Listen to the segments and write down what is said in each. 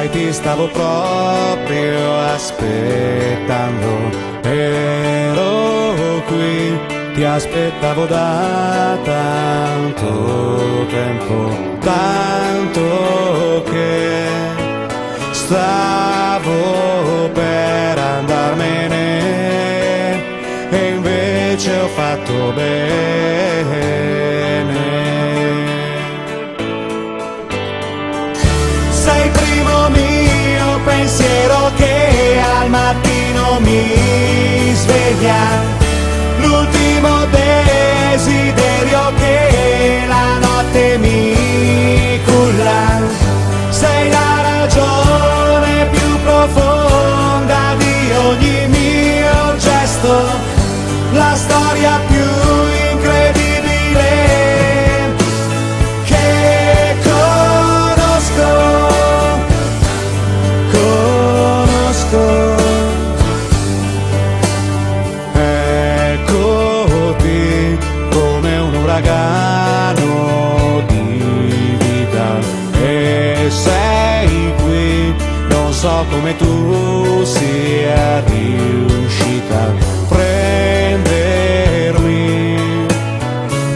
Sai, ti stavo proprio aspettando, ero qui, ti aspettavo da tanto tempo, tanto che stavo per andarmene e invece ho fatto bene. Sei il primo mio pensiero che al mattino mi sveglia, l'ultimo desiderio che la notte mi culla. Sei la ragione più profonda di ogni mio gesto, la storia più incredibile che conosco. Eccoti come un uragano di vita e sei qui, non so come tu sia riuscita a prendermi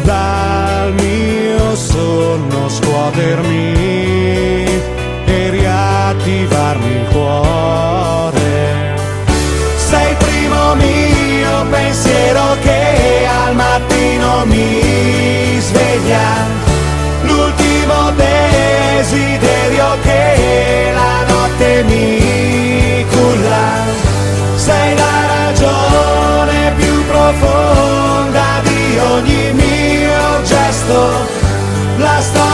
dal mio sonno, scuotermi e riattivarmi il cuore. Sei il primo mio pensiero che al mattino mi sveglia, l'ultimo desiderio che la notte mi culla. Sei la ragione più profonda di ogni mio gesto, la storia